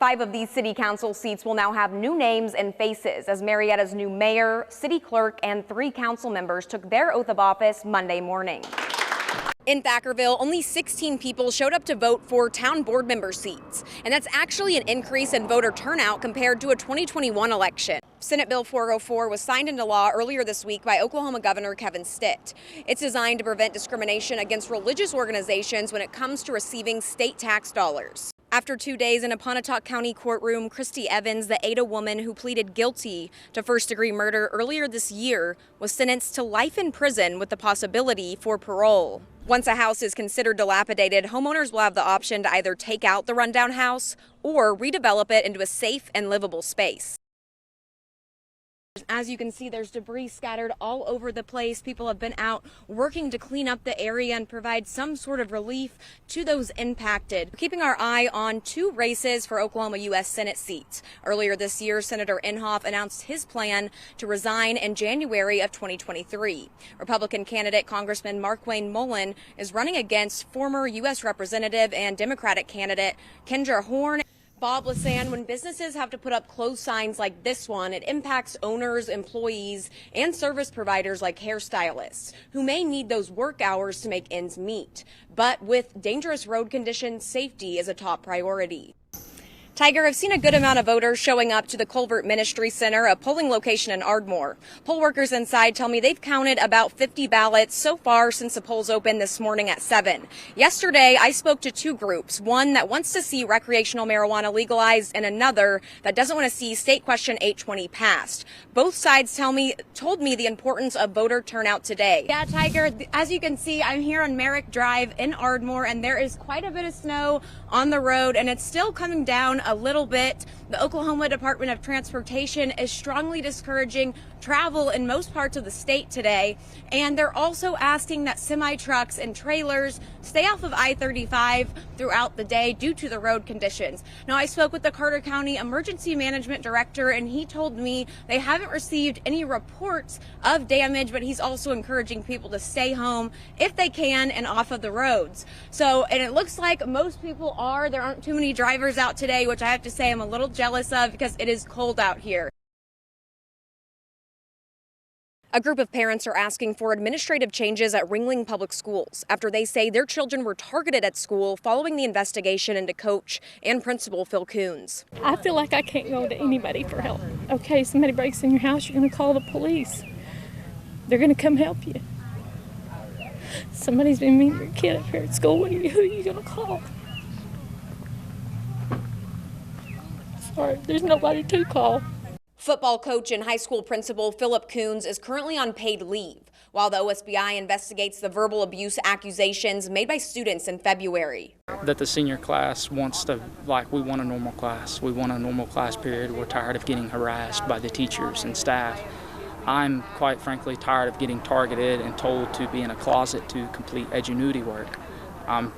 5 of these city council seats will now have new names and faces as Marietta's new mayor, city clerk, and 3 council members took their oath of office Monday morning. In Thackerville, only 16 people showed up to vote for town board member seats, and that's actually an increase in voter turnout compared to a 2021 election. Senate Bill 404 was signed into law earlier this week by Oklahoma Governor Kevin Stitt. It's designed to prevent discrimination against religious organizations when it comes to receiving state tax dollars. After 2 days in a Pontotoc County courtroom, Christy Evans, the Ada woman who pleaded guilty to first-degree murder earlier this year, was sentenced to life in prison with the possibility for parole. Once a house is considered dilapidated, homeowners will have the option to either take out the rundown house or redevelop it into a safe and livable space. As you can see, there's debris scattered all over the place. People have been out working to clean up the area and provide some sort of relief to those impacted. We're keeping our eye on 2 races for Oklahoma U.S. Senate seats. Earlier this year, Senator Inhofe announced his plan to resign in January of 2023. Republican candidate Congressman Markwayne Mullin is running against former U.S. Representative and Democratic candidate Kendra Horn. Bob Lasan, when businesses have to put up closed signs like this one, it impacts owners, employees, and service providers like hairstylists, who may need those work hours to make ends meet. But with dangerous road conditions, safety is a top priority. Tiger, I've seen a good amount of voters showing up to the Culvert Ministry Center, a polling location in Ardmore. Poll workers inside tell me they've counted about 50 ballots so far since the polls opened this morning at 7. Yesterday, I spoke to 2 groups, one that wants to see recreational marijuana legalized and another that doesn't want to see State Question 820 passed. Both sides told me the importance of voter turnout today. Yeah, Tiger, as you can see, I'm here on Merrick Drive in Ardmore, and there is quite a bit of snow on the road, and it's still coming down a little bit. The Oklahoma Department of Transportation is strongly discouraging travel in most parts of the state today, and they're also asking that semi-trucks and trailers stay off of I-35 throughout the day due to the road conditions. Now, I spoke with the Carter County Emergency Management Director, and he told me they haven't received any reports of damage, but he's also encouraging people to stay home if they can and off of the roads. So, and it looks like most people are. There aren't too many drivers out today, which I have to say I'm a little jealous of because it is cold out here. A group of parents are asking for administrative changes at Ringling Public Schools after they say their children were targeted at school following the investigation into coach and principal Phil Coons. I feel like I can't go to anybody for help. Okay, somebody breaks in your house, you're going to call the police. They're going to come help you. Somebody's been meeting your kid up here at school, who are you going to call? Sorry, there's nobody to call. Football coach and high school principal Philip Coons is currently on paid leave, while the OSBI investigates the verbal abuse accusations made by students in February. That the senior class wants to, we want a normal class. We want a normal class period. We're tired of getting harassed by the teachers and staff. I'm quite frankly tired of getting targeted and told to be in a closet to complete Edgenuity work. I'm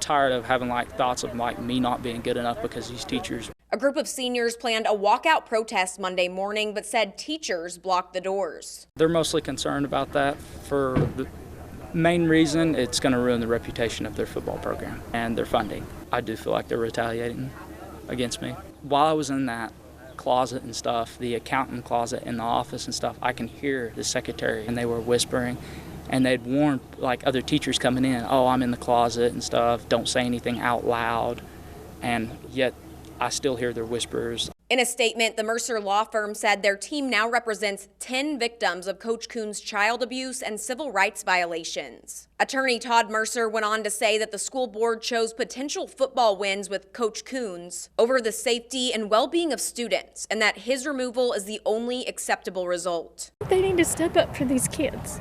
tired of having thoughts of me not being good enough because these teachers. A group of seniors planned a walkout protest Monday morning, but said teachers blocked the doors. They're mostly concerned about that for the main reason it's going to ruin the reputation of their football program and their funding. I do feel like they're retaliating against me. While I was in that closet and stuff, the accountant closet in the office and stuff, I can hear the secretary and they were whispering. And they'd warned other teachers coming in, oh, I'm in the closet and stuff, don't say anything out loud. And yet I still hear their whispers. In a statement, the Mercer law firm said their team now represents 10 victims of Coach Coons' child abuse and civil rights violations. Attorney Todd Mercer went on to say that the school board chose potential football wins with Coach Coons over the safety and well-being of students, and that his removal is the only acceptable result. They need to step up for these kids.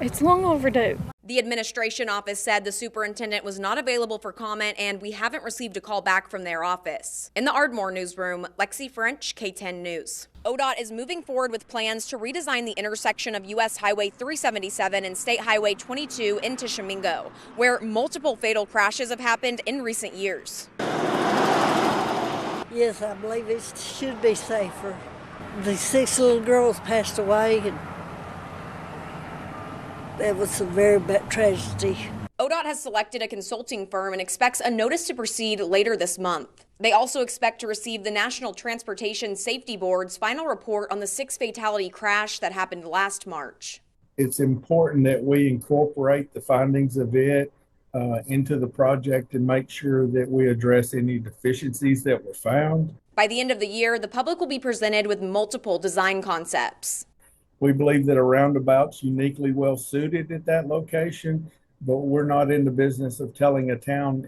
It's long overdue. The administration office said the superintendent was not available for comment, and we haven't received a call back from their office. In the Ardmore newsroom, Lexy French, K10 News. ODOT is moving forward with plans to redesign the intersection of U.S. Highway 377 and State Highway 22 in Tishomingo, where multiple fatal crashes have happened in recent years. Yes, I believe it should be safer. The 6 little girls passed away, and that was a very bad tragedy. ODOT has selected a consulting firm and expects a notice to proceed later this month. They also expect to receive the National Transportation Safety Board's final report on the 6-fatality crash that happened last March. It's important that we incorporate the findings of it into the project and make sure that we address any deficiencies that were found. By the end of the year, the public will be presented with multiple design concepts. We believe that a roundabout's uniquely well suited at that location, but we're not in the business of telling a town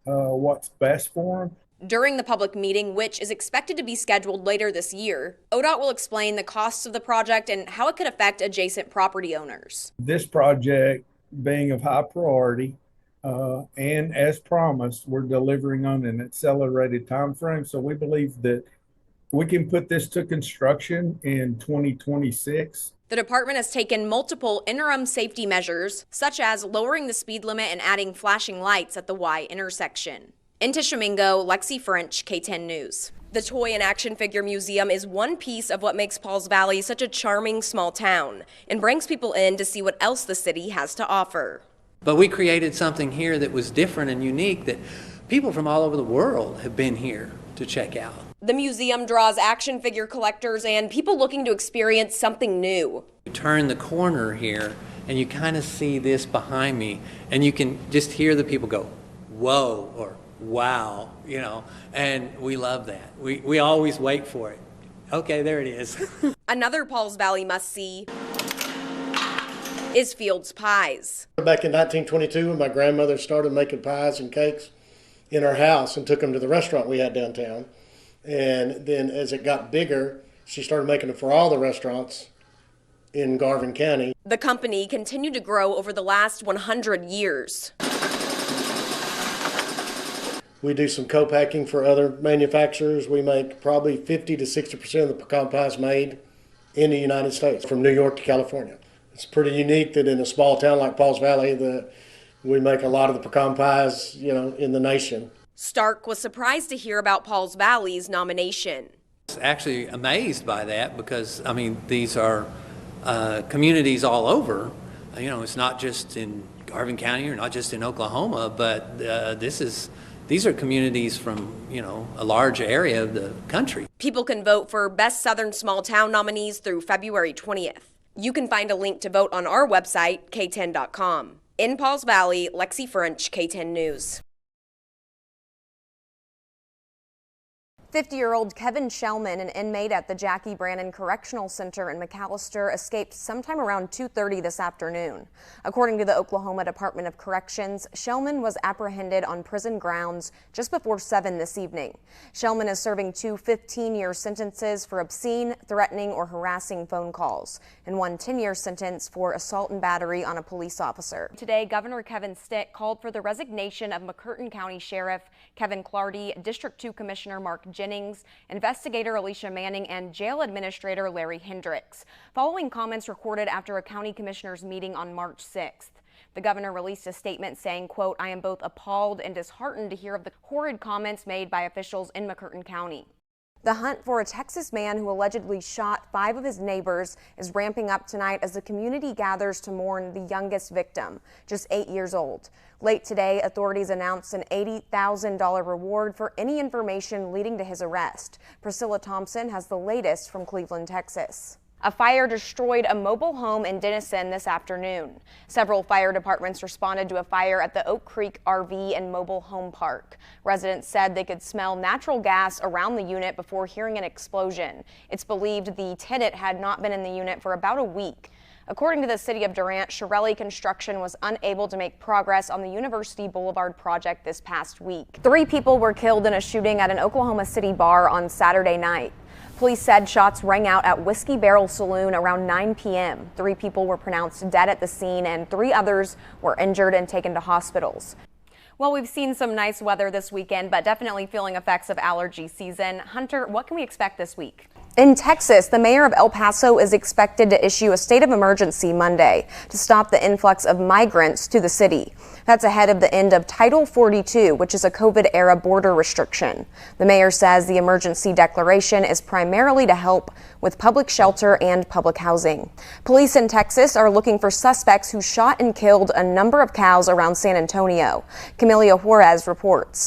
what's best for them. During the public meeting, which is expected to be scheduled later this year, ODOT will explain the costs of the project and how it could affect adjacent property owners. This project being of high priority, and as promised, we're delivering on an accelerated time frame. So we believe that we can put this to construction in 2026. The department has taken multiple interim safety measures, such as lowering the speed limit and adding flashing lights at the Y intersection. In Tishomingo, Lexy French, K10 News. The Toy and Action Figure Museum is one piece of what makes Pauls Valley such a charming small town and brings people in to see what else the city has to offer. But we created something here that was different and unique that people from all over the world have been here to check out. The museum draws action figure collectors and people looking to experience something new. You turn the corner here and you kind of see this behind me and you can just hear the people go, whoa, or wow, you know, and we love that. We always wait for it. Okay, there it is. Another Pauls Valley must-see is Fields Pies. Back in 1922, when my grandmother started making pies and cakes in her house and took them to the restaurant we had downtown. And then as it got bigger, she started making them for all the restaurants in Garvin County. The company continued to grow over the last 100 years. We do some co-packing for other manufacturers. We make probably 50 to 60% of the pecan pies made in the United States, from New York to California. It's pretty unique that in a small town like Pauls Valley, we make a lot of the pecan pies, you know, in the nation. Stark was surprised to hear about Pauls Valley's nomination. I was actually amazed by that because, I mean, these are communities all over. You know, it's not just in Garvin County or not just in Oklahoma, but these are communities from, you know, a large area of the country. People can vote for Best Southern Small Town nominees through February 20th. You can find a link to vote on our website, k10.com. In Pauls Valley, Lexy French, K10 News. 50-year-old Kevin Shellman, an inmate at the Jackie Brannon Correctional Center in McAllister, escaped sometime around 2:30 this afternoon. According to the Oklahoma Department of Corrections, Shellman was apprehended on prison grounds just before 7 this evening. Shellman is serving 2 15-year sentences for obscene, threatening, or harassing phone calls, and 1 10-year sentence for assault and battery on a police officer. Today, Governor Kevin Stitt called for the resignation of McCurtain County Sheriff Kevin Clardy, District 2 Commissioner Mark Jennings, investigator Alicia Manning, and jail administrator Larry Hendricks, following comments recorded after a county commissioners meeting on March 6th. The governor released a statement saying, quote, "I am both appalled and disheartened to hear of the horrid comments made by officials in McCurtain County." The hunt for a Texas man who allegedly shot 5 of his neighbors is ramping up tonight as the community gathers to mourn the youngest victim, just 8 years old. Late today, authorities announced an $80,000 reward for any information leading to his arrest. Priscilla Thompson has the latest from Cleveland, Texas. A fire destroyed a mobile home in Denison this afternoon. Several fire departments responded to a fire at the Oak Creek RV and mobile home park. Residents said they could smell natural gas around the unit before hearing an explosion. It's believed the tenant had not been in the unit for about a week. According to the city of Durant, Shirelli Construction was unable to make progress on the University Boulevard project this past week. 3 people were killed in a shooting at an Oklahoma City bar on Saturday night. Police said shots rang out at Whiskey Barrel Saloon around 9 p.m. 3 people were pronounced dead at the scene and 3 others were injured and taken to hospitals. Well, we've seen some nice weather this weekend, but definitely feeling effects of allergy season. Hunter, what can we expect this week? In Texas, the mayor of El Paso is expected to issue a state of emergency Monday to stop the influx of migrants to the city. That's ahead of the end of Title 42, which is a COVID-era border restriction. The mayor says the emergency declaration is primarily to help with public shelter and public housing. Police in Texas are looking for suspects who shot and killed a number of cows around San Antonio. Camelia Juarez reports.